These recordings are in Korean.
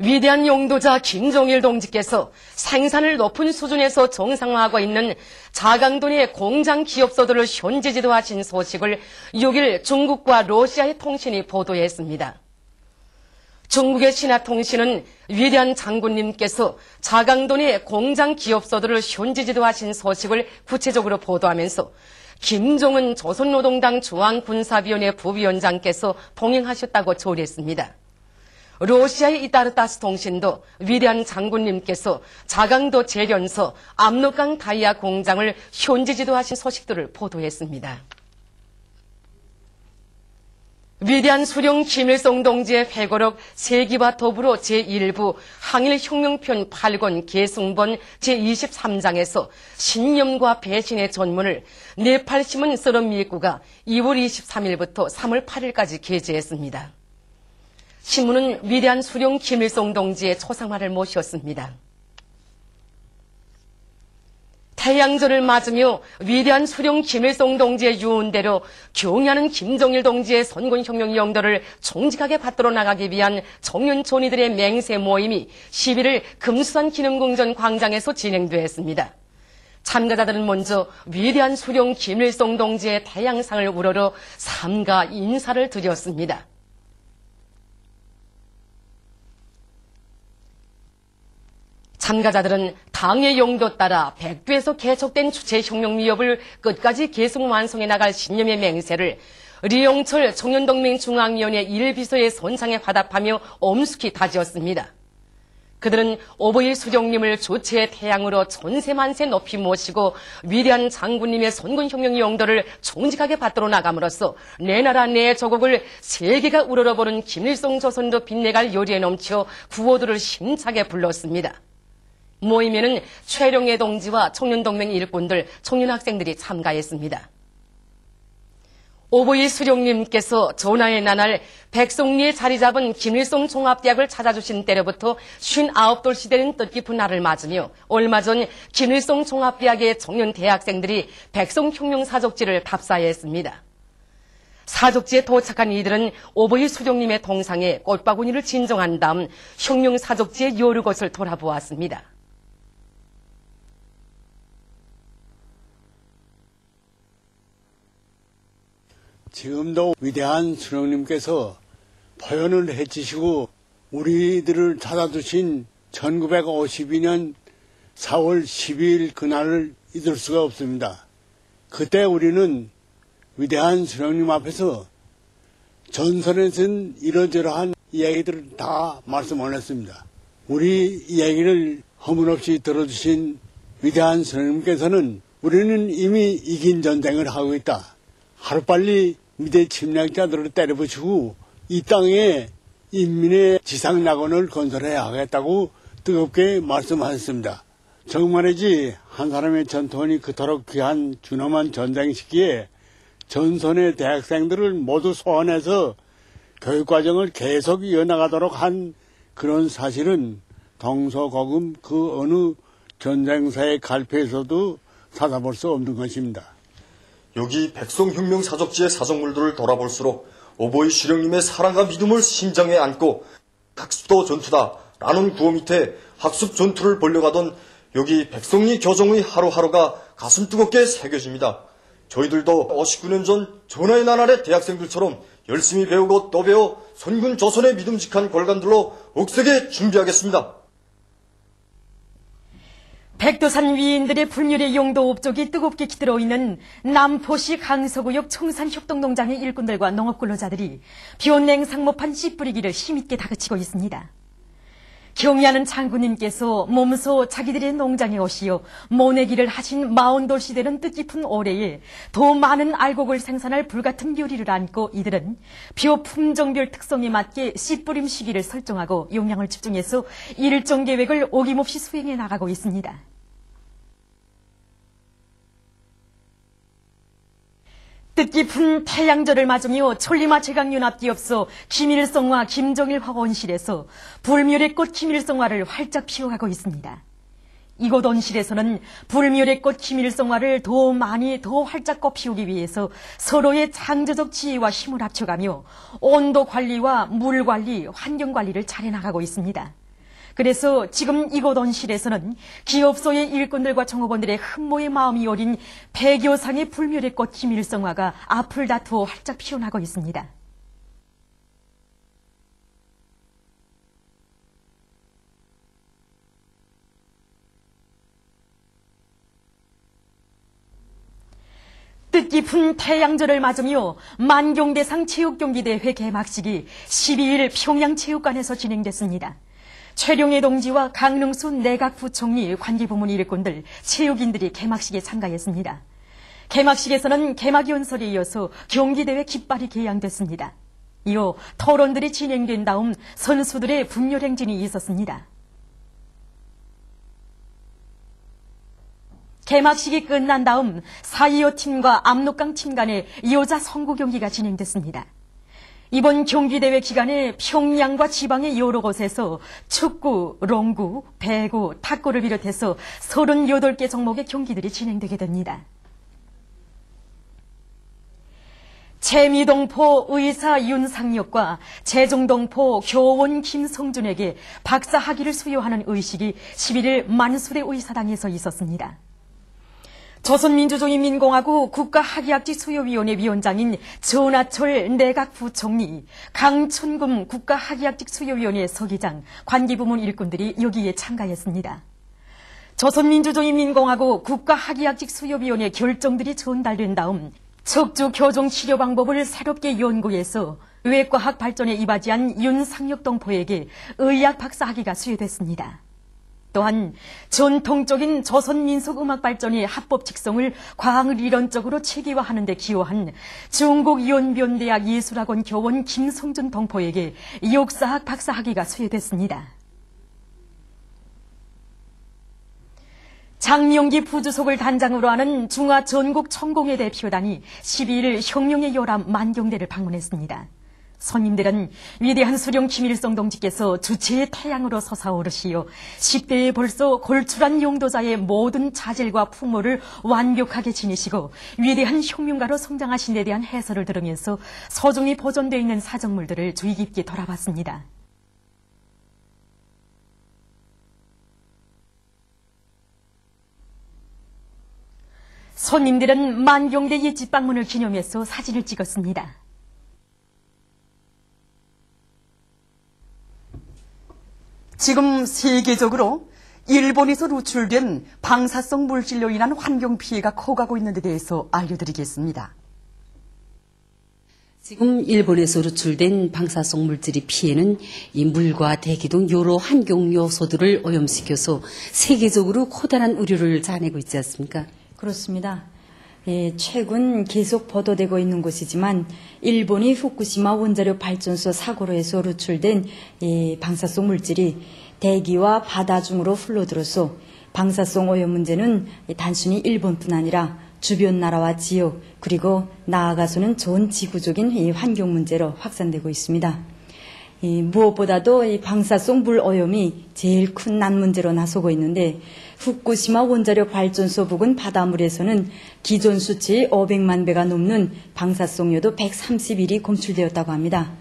위대한 용도자 김정일 동지께서 생산을 높은 수준에서 정상화하고 있는 자강도내 공장 기업소들을 현지 지도하신 소식을 6일 중국과 러시아의 통신이 보도했습니다. 중국의 신화통신은 위대한 장군님께서 자강도내 공장 기업소들을 현지 지도하신 소식을 구체적으로 보도하면서 김종은 조선노동당 중앙군사위원회 부위원장께서 동행하셨다고 조리했습니다. 러시아의 이따르타스 통신도 위대한 장군님께서 자강도 재련소 압록강 다이아 공장을 현지 지도하신 소식들을 보도했습니다. 위대한 수령 김일성 동지의 회고록 세기와 더불어 제1부 항일혁명편 8권 계승본 제23장에서 신념과 배신의 전문을 네팔신문 서른미구가 2월 23일부터 3월 8일까지 게재했습니다. 신문은 위대한 수령 김일성 동지의 초상화를 모셨습니다. 태양절을 맞으며 위대한 수령 김일성 동지의 유언대로 경의하는 김정일 동지의 선군혁명 영도를 정직하게 받들어 나가기 위한 청년촌이들의 맹세 모임이 11일 금수산 기능궁전 광장에서 진행되었습니다. 참가자들은 먼저 위대한 수령 김일성 동지의 태양상을 우러러 삼가 인사를 드렸습니다. 참가자들은 당의 용도 따라 백두에서 계속된 주체혁명 위협을 끝까지 계속 완성해 나갈 신념의 맹세를 리용철 청년동맹 중앙위원회 1비서의 선상에 화답하며 엄숙히 다지었습니다. 그들은 오보일 수령님을 주체의 태양으로 천세만세 높이 모시고 위대한 장군님의 선군혁명 용도를 정직하게 받들어 나감으로써 내 나라 내 조국을 세계가 우러러보는 김일성 조선도 빛내갈 요리에 넘쳐 구호들을 힘차게 불렀습니다. 모임에는 최룡해 동지와 청년동맹 일꾼들, 청년학생들이 참가했습니다. 오보이 수령님께서 전하의 나날 백송리에 자리 잡은 김일성 종합대학을 찾아주신 때로부터 59돌 되는 뜻깊은 날을 맞으며 얼마 전 김일성 종합대학의 청년 대학생들이 백송혁명사족지를 답사했습니다. 사족지에 도착한 이들은 오보이 수령님의 동상에 꽃바구니를 진정한 다음 혁명사족지의 여러 곳을 돌아보았습니다. 지금도 위대한 수령님께서 포연을 해치시고 우리들을 찾아주신 1952년 4월 12일 그날을 잊을 수가 없습니다. 그때 우리는 위대한 수령님 앞에서 전선에선 이러저러한 이야기들을 다 말씀을 했습니다. 우리 이야기를 허물없이 들어주신 위대한 수령님께서는 우리는 이미 이긴 전쟁을 하고 있다. 하루빨리 미대 침략자들을 때려부시고 이 땅에 인민의 지상낙원을 건설해야 하겠다고 뜨겁게 말씀하셨습니다. 정말이지 한 사람의 전투원이 그토록 귀한 준엄한 전쟁 시기에 전선의 대학생들을 모두 소환해서 교육과정을 계속 이어나가도록 한 그런 사실은 동서고금 그 어느 전쟁사의 갈피에서도 찾아볼 수 없는 것입니다. 여기 백송혁명사족지의 사정물들을 돌아볼수록 오보이 수령님의 사랑과 믿음을 심장에 안고 학습도 전투다라는 구호 밑에 학습 전투를 벌려가던 여기 백송리 교정의 하루하루가 가슴 뜨겁게 새겨집니다. 저희들도 59년 전 전하의 나날의 대학생들처럼 열심히 배우고 또 배워 선군 조선의 믿음직한 골간들로 억세게 준비하겠습니다. 백두산 위인들의 불멸의 용도 업적이 뜨겁게 기들어 있는 남포시 강서구역 청산협동농장의 일꾼들과 농업근로자들이 비온냉 상모판 씨 뿌리기를 힘있게 다그치고 있습니다. 경의하는 장군님께서 몸소 자기들의 농장에 오시어 모내기를 하신 40돌 시대는 뜻깊은 올해에 더 많은 알곡을 생산할 불같은 요리를 안고 이들은 벼 품종별 특성에 맞게 씨 뿌림 시기를 설정하고 용량을 집중해서 일정 계획을 어김없이 수행해 나가고 있습니다. 뜻깊은 태양절을 맞으며 천리마 제강연합기업소 김일성화 김정일 화원실에서 불멸의 꽃 김일성화를 활짝 피워가고 있습니다. 이곳 온실에서는 불멸의 꽃 김일성화를 더 많이 더 활짝 꽃 피우기 위해서 서로의 창조적 지혜와 힘을 합쳐가며 온도 관리와 물 관리, 환경 관리를 잘해 나가고 있습니다. 그래서 지금 이곳 온실에서는 기업소의 일꾼들과 종업원들의 흠모의 마음이 어린 배교상의 불멸의 꽃 김일성화가 앞을 다투어 활짝 피어나고 있습니다. 뜻깊은 태양절을 맞으며 만경대상 체육경기대회 개막식이 12일 평양체육관에서 진행됐습니다. 최룡해 동지와 강릉수 내각부총리, 관계부문 일꾼들, 체육인들이 개막식에 참가했습니다. 개막식에서는 개막 연설에 이어서 경기대회 깃발이 개양됐습니다. 이어 토론들이 진행된 다음 선수들의 분열행진이 있었습니다. 개막식이 끝난 다음 사이어 팀과 압록강 팀 간의 여자 성구 경기가 진행됐습니다. 이번 경기대회 기간에 평양과 지방의 여러 곳에서 축구, 롱구, 배구, 탁구를 비롯해서 38개 종목의 경기들이 진행되게 됩니다. 채미동포 의사 윤상혁과 재종동포 교원 김성준에게 박사 학위를 수여하는 의식이 11일 만수대 의사당에서 있었습니다. 조선민주주의인민공화국 국가학위학직 수여위원회 위원장인 전하철 내각부총리, 강춘금 국가학위학직 수여위원회 서기장, 관계부문 일꾼들이 여기에 참가했습니다. 조선민주주의인민공화국 국가학위학직 수여위원회 결정들이 전달된 다음 척주 교종 치료 방법을 새롭게 연구해서 의학과학 발전에 이바지한 윤상혁 동포에게 의학 박사 학위가 수여됐습니다. 또한 전통적인 조선민속 음악 발전의 합법 직성을 과학이론적으로 체계화하는 데 기여한 중국연변대학 예술학원 교원 김성준 동포에게 역사학 박사 학위가 수여됐습니다. 장명기 부주속을 단장으로 하는 중화 전국 천공회 대표단이 12일 혁명의 요람 만경대를 방문했습니다. 손님들은 위대한 수령 김일성 동지께서 주체의 태양으로 솟아오르시어 10대에 벌써 골출한 용도자의 모든 자질과 풍모를 완벽하게 지니시고 위대한 혁명가로 성장하신 데 대한 해설을 들으면서 소중히 보존되어 있는 사정물들을 주의 깊게 돌아봤습니다. 손님들은 만경대 옛집 방문을 기념해서 사진을 찍었습니다. 지금 세계적으로 일본에서 누출된 방사성 물질로 인한 환경 피해가 커가고 있는 데 대해서 알려드리겠습니다. 지금 일본에서 누출된 방사성 물질의 피해는 이 물과 대기 등 여러 환경 요소들을 오염시켜서 세계적으로 커다란 우려를 자아내고 있지 않습니까? 그렇습니다. 최근 계속 보도되고 있는 것이지만 일본이 후쿠시마 원자력 발전소 사고로 해서 누출된 방사성 물질이 대기와 바다 중으로 흘러들어서 방사성 오염 문제는 단순히 일본뿐 아니라 주변 나라와 지역 그리고 나아가서는 전 지구적인 환경 문제로 확산되고 있습니다. 무엇보다도 이 방사성 물 오염이 제일 큰 난 문제로 나서고 있는데 후쿠시마 원자력 발전소 부근 바닷물에서는 기존 수치 500만 배가 넘는 방사성 요도 131이 검출되었다고 합니다.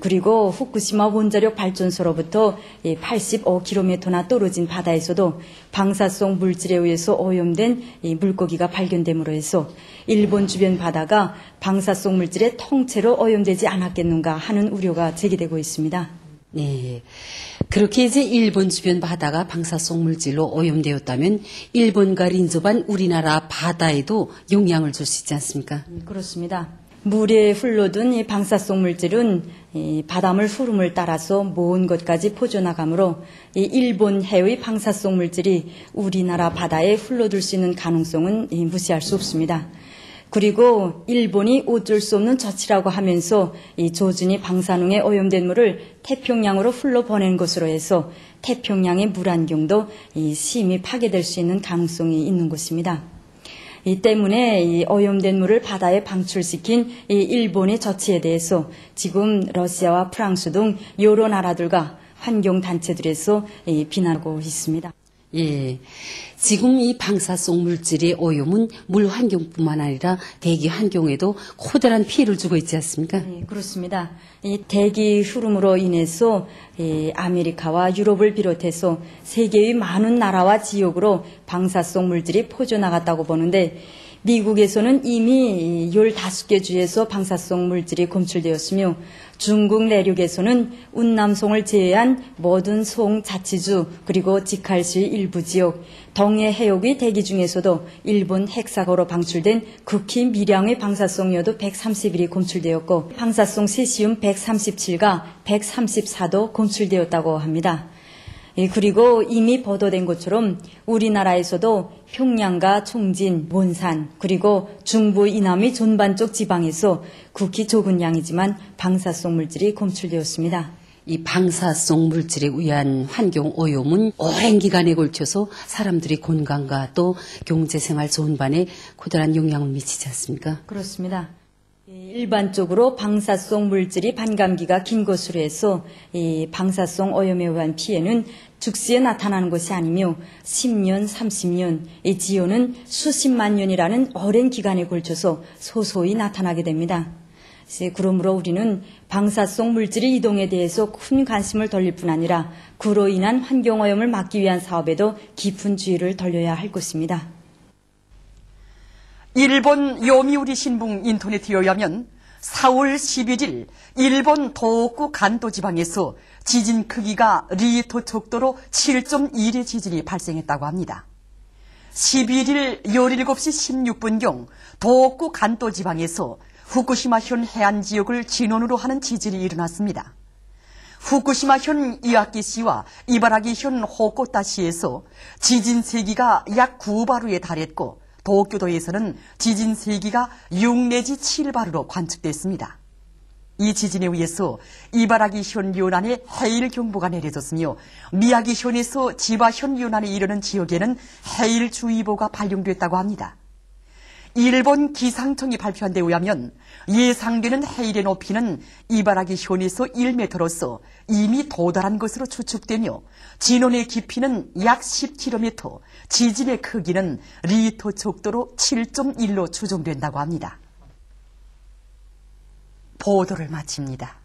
그리고 후쿠시마 원자력 발전소로부터 85km나 떨어진 바다에서도 방사성 물질에 의해서 오염된 물고기가 발견됨으로 해서 일본 주변 바다가 방사성 물질에 통째로 오염되지 않았겠는가 하는 우려가 제기되고 있습니다. 네. 그렇게 이제 일본 주변 바다가 방사성 물질로 오염되었다면 일본과 린접한 우리나라 바다에도 영향을 줄 수 있지 않습니까? 그렇습니다. 물에 흘러든 이 방사성 물질은 바닷물 흐름을 따라서 먼 곳까지 퍼져나가므로 이 일본 해의 방사성 물질이 우리나라 바다에 흘러들 수 있는 가능성은 무시할 수 없습니다. 그리고 일본이 어쩔 수 없는 조치라고 하면서 이 조준이 방사능에 오염된 물을 태평양으로 흘러보낸 것으로 해서 태평양의 물 환경도 심히 파괴될 수 있는 가능성이 있는 것입니다. 이 때문에 이 오염된 물을 바다에 방출시킨 이 일본의 조치에 대해서 지금 러시아와 프랑스 등 여러 나라들과 환경단체들에서 비난하고 있습니다. 예. 지금 이 방사성 물질의 오염은 물 환경뿐만 아니라 대기 환경에도 커다란 피해를 주고 있지 않습니까? 네, 그렇습니다. 이 대기 흐름으로 인해서 아메리카와 유럽을 비롯해서 세계의 많은 나라와 지역으로 방사성 물질이 퍼져나갔다고 보는데 미국에서는 이미 15개 주에서 방사성 물질이 검출되었으며 중국 내륙에서는 운남송을 제외한 모든 송 자치주 그리고 직할시 일부 지역, 동해 해역의 대기 중에서도 일본 핵사고로 방출된 극히 미량의 방사성 요도 131이 검출되었고 방사성 세시움 137가 134도 검출되었다고 합니다. 그리고 이미 보도된 것처럼 우리나라에서도 평양과 총진, 몬산, 그리고 중부 이남의 전반쪽 지방에서 극히 적은 양이지만 방사성 물질이 검출되었습니다. 이 방사성 물질에 의한 환경 오염은 오랜 기간에 걸쳐서 사람들의 건강과 또 경제생활 전반에 커다란 영향을 미치지 않습니까? 그렇습니다. 일반적으로 방사성 물질이 반감기가 긴 것으로 해서 방사성 오염에 의한 피해는 즉시에 나타나는 것이 아니며 10년, 30년, 지연은 수십만 년이라는 오랜 기간에 걸쳐서 소소히 나타나게 됩니다. 그러므로 우리는 방사성 물질의 이동에 대해서 큰 관심을 돌릴 뿐 아니라 그로 인한 환경오염을 막기 위한 사업에도 깊은 주의를 돌려야 할 것입니다. 일본 요미우리 신문 인터넷에 의하면 4월 11일 일본 도호쿠 간도 지방에서 지진 크기가 리히터 척도로 7.1의 지진이 발생했다고 합니다. 11일 17시 16분경 도호쿠 간도 지방에서 후쿠시마현 해안 지역을 진원으로 하는 지진이 일어났습니다. 후쿠시마현 이아키시와 이바라기현 호코타시에서 지진 세기가 약 9바루에 달했고 도쿄도에서는 지진 세기가 6 내지 7바루로 관측됐습니다. 이 지진에 의해서 이바라기현 요난에 해일 경보가 내려졌으며 미야기현에서 지바현 요난에 이르는 지역에는 해일주의보가 발령됐다고 합니다. 일본 기상청이 발표한 데 의하면 예상되는 해일의 높이는 이바라기현에서 1m로서 이미 도달한 것으로 추측되며 진원의 깊이는 약 10km, 지진의 크기는 리히터 척도로 7.1로 추정된다고 합니다. 보도를 마칩니다.